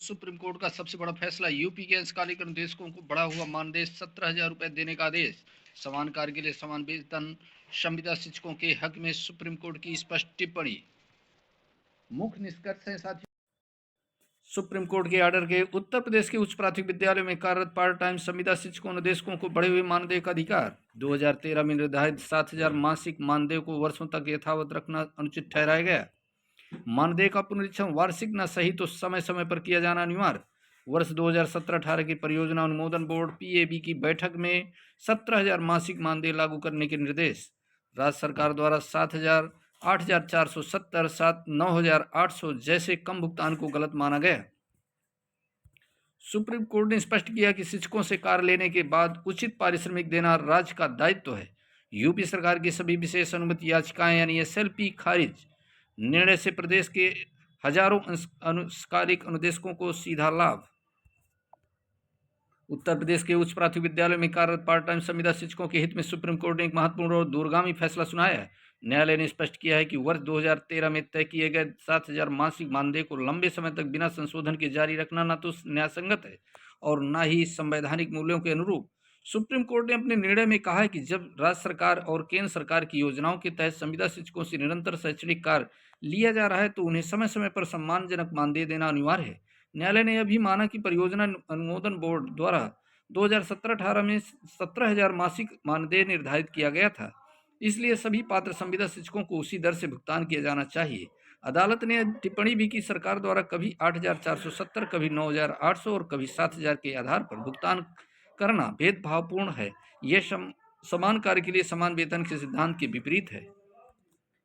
Supreme court का सबसे बड़ा फैसला। यूपी के अंशकालिक अनुदेशकों को बढ़ा हुआ मानदेय 17,000 रुपए देने का आदेश। समान कार्य के लिए समान वेतन, संविदा शिक्षकों के हक में सुप्रीम कोर्ट की स्पष्ट टिप्पणी। मुख्य निष्कर्ष है साथियों, सुप्रीम कोर्ट के आर्डर के उत्तर प्रदेश के उच्च प्राथमिक विद्यालयों में कार्यरत पार्ट टाइम संविदा शिक्षकों अनुदेशकों को बढ़े हुए मानदेय का अधिकार। 2013 में निर्धारित 7,000 मासिक मानदेय को वर्षों तक यथावत रखना अनुचित ठहराया गया। मानदेय का पुनरीक्षण वार्षिक न सही तो समय समय पर किया जाना अनिवार्य। वर्ष 2017-18 की परियोजना अनुमोदन बोर्ड पीएबी की बैठक में 17,000 मासिक मानदेय लागू करने के निर्देश। राज्य सरकार द्वारा 7,000, 8,470, 9,800 जैसे कम भुगतान को गलत माना गया। सुप्रीम कोर्ट ने स्पष्ट किया कि शिक्षकों से कार्य लेने के बाद उचित पारिश्रमिक देना राज्य का दायित्व है। यूपी सरकार की सभी विशेष अनुमति याचिकाएं यानी एसएलपी खारिज। निर्णय से प्रदेश के हजारों अंशकालिक अनुदेशकों को सीधा लाभ। उत्तर प्रदेश के उच्च प्राथमिक विद्यालयों में कार्यरत पार्ट टाइम संविदा शिक्षकों के हित में सुप्रीम कोर्ट ने एक महत्वपूर्ण और दूरगामी फैसला सुनाया है। न्यायालय ने स्पष्ट किया है कि वर्ष 2013 में तय किए गए 7,000 मासिक मानदेय को लंबे समय तक बिना संशोधन के जारी रखना न तो न्यायसंगत है और न ही संवैधानिक मूल्यों के अनुरूप। सुप्रीम कोर्ट ने अपने निर्णय में कहा है कि जब राज्य सरकार और केंद्र सरकार की योजनाओं के तहत संविदा शिक्षकों से निरंतर शैक्षणिक कार्य लिया जा रहा है तो उन्हें समय समय पर सम्मानजनक मानदेय देना अनिवार्य है। न्यायालय ने यह भी माना कि परियोजना अनुमोदन बोर्ड द्वारा 2017-18 में 17,000 मासिक मानदेय निर्धारित किया गया था, इसलिए सभी पात्र संविदा शिक्षकों को उसी दर से भुगतान किया जाना चाहिए। अदालत ने टिप्पणी भी की सरकार द्वारा कभी 8,470, कभी 9,800 और कभी 7,000 के आधार पर भुगतान करना भेदभावपूर्ण है। यह समान कार्य के लिए समान वेतन के सिद्धांत के विपरीत है।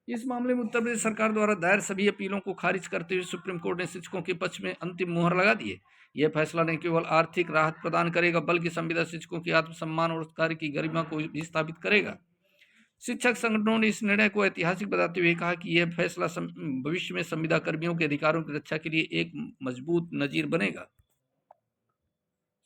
इस मामले में उत्तर प्रदेश सरकार द्वारा दायर सभी अपीलों को खारिज करते हुए सुप्रीम कोर्ट ने शिक्षकों के पक्ष में अंतिम मुहर लगा दी है। यह फैसला न केवल आर्थिक राहत प्रदान करेगा बल्कि संविदा शिक्षकों के आत्मसम्मान और कार्य की गरिमा को भी स्थापित करेगा। शिक्षक संगठनों ने इस निर्णय को ऐतिहासिक बताते हुए कहा कि यह फैसला भविष्य में संविदा कर्मियों के अधिकारों की रक्षा के लिए एक मजबूत नजीर बनेगा।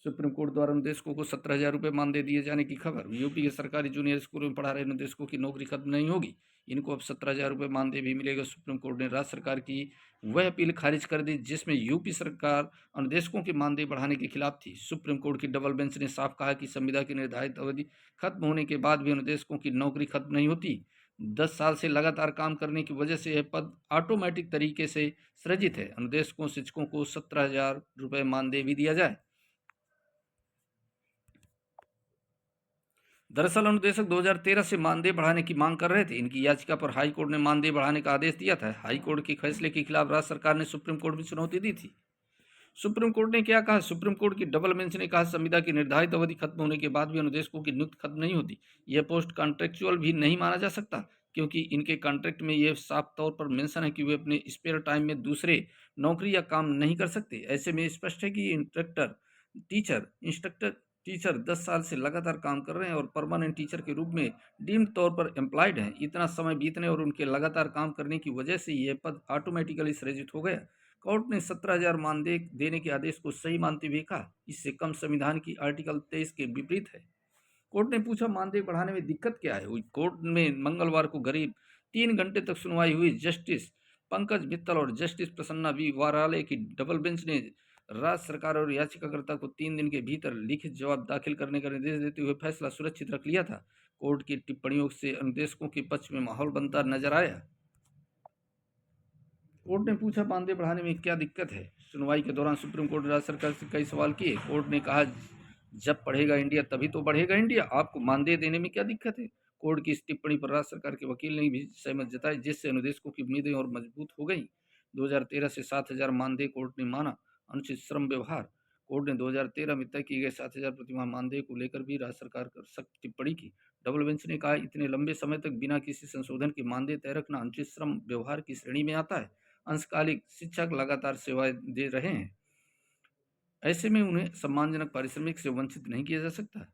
सुप्रीम कोर्ट द्वारा अनुदेशकों को 17,000 रुपये मानदेय दिए जाने की खबर। यूपी के सरकारी जूनियर स्कूलों में पढ़ा रहे अनुदेशकों की नौकरी खत्म नहीं होगी, इनको अब 17,000 रुपये मानदेय भी मिलेगा। सुप्रीम कोर्ट ने राज्य सरकार की वह अपील खारिज कर दी जिसमें यूपी सरकार अनुदेशकों के मानदेय बढ़ाने के खिलाफ थी। सुप्रीम कोर्ट की डबल बेंच ने साफ कहा कि संविदा की निर्धारित अवधि खत्म होने के बाद भी अनुदेशकों की नौकरी खत्म नहीं होती। 10 साल से लगातार काम करने की वजह से यह पद ऑटोमेटिक तरीके से सृजित है। अनुदेशकों शिक्षकों को 17,000 रुपये मानदेय भी दिया जाए। दरअसल अनुदेशक 2013 से मानदेय बढ़ाने की मांग कर रहे थे। इनकी याचिका पर हाई कोर्ट ने मानदेय बढ़ाने का आदेश दिया था। हाई कोर्ट के फैसले के खिलाफ राज्य सरकार ने सुप्रीम कोर्ट में चुनौती दी थी। सुप्रीम कोर्ट ने क्या कहा? सुप्रीम कोर्ट की डबल बेंच ने कहा संविदा की निर्धारित अवधि खत्म होने के बाद भी अनुदेशकों की नियुक्ति खत्म नहीं होती। यह पोस्ट कॉन्ट्रेक्चुअल भी नहीं माना जा सकता क्योंकि इनके कॉन्ट्रैक्ट में यह साफ तौर पर मेंशन है कि वे अपने स्पेयर टाइम में दूसरे नौकरी या काम नहीं कर सकते। ऐसे में स्पष्ट है कि इंस्ट्रक्टर टीचर 10 साल से लगातार काम कर रहे हैं और परमानेंट टीचर के रूप में डीम्ड तौर पर एम्प्लॉयड हैं। इतना समय बीतने और उनके लगातार काम करने की वजह से यह पद ऑटोमेटिकली सृजित हो गया। कोर्ट ने 17,000 मानदेय देने के आदेश को सही मानते हुए कहा इससे कम संविधान की आर्टिकल 23 के विपरीत है। कोर्ट ने पूछा मानदेय बढ़ाने में दिक्कत क्या है। कोर्ट में मंगलवार को करीब 3 घंटे तक सुनवाई हुई। जस्टिस पंकज मित्तल और जस्टिस प्रसन्ना वी वाराले की डबल बेंच ने राज्य सरकार और याचिकाकर्ता को 3 दिन के भीतर लिखित जवाब दाखिल करने का निर्देश देते हुए फैसला सुरक्षित रख लिया था। कोर्ट की टिप्पणियों से अनुदेशकों के पक्ष में माहौल बनता नजर आया। कोर्ट ने पूछा मानदेय बढ़ाने में क्या दिक्कत है। सुनवाई के दौरान सुप्रीम कोर्ट ने राज्य सरकार से कई सवाल किए। कोर्ट ने कहा जब पढ़ेगा इंडिया तभी तो बढ़ेगा इंडिया, आपको मानदेय देने में क्या दिक्कत है। कोर्ट की इस टिप्पणी पर राज्य सरकार के वकील ने भी सहमत जताई जिससे अनुदेशकों की उम्मीदें और मजबूत हो गई। 2013 से 7,000 मानदेय कोर्ट ने माना अनुचित श्रम व्यवहार। कोर्ट ने 2013 में तय किए गए 7,000 प्रतिमाह मानदेय को लेकर भी राज्य सरकार पर सख्त टिप्पणी की। डबल बेंच ने कहा इतने लंबे समय तक बिना किसी संशोधन के मानदेय तय रखना अनुचित श्रम व्यवहार की श्रेणी में आता है। अंशकालिक शिक्षक लगातार सेवाएं दे रहे हैं, ऐसे में उन्हें सम्मानजनक पारिश्रमिक से वंचित नहीं किया जा सकता।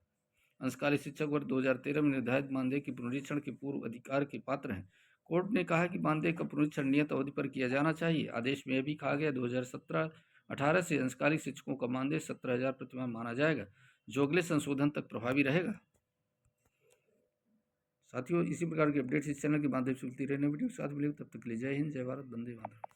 अंशकालिक शिक्षक वर्ष 2013 में निर्धारित मानदेय के पुनरीक्षण के पूर्व अधिकार के पात्र हैं। कोर्ट ने कहा कि मानदेय का पुनरीक्षण नियत अवधि पर किया जाना चाहिए। आदेश में यह भी कहा गया 2017-18 से अंशकालिक शिक्षकों का मानदेय 17,000 प्रतिमाह माना जाएगा जो अगले संशोधन तक प्रभावी रहेगा। साथियों इसी प्रकार के अपडेट्स इस चैनल के माध्यम से मिलती रहने वीडियो साथ मिलेगी, तब तक के लिए जय हिंद, जय भारत, वंदे मातरम।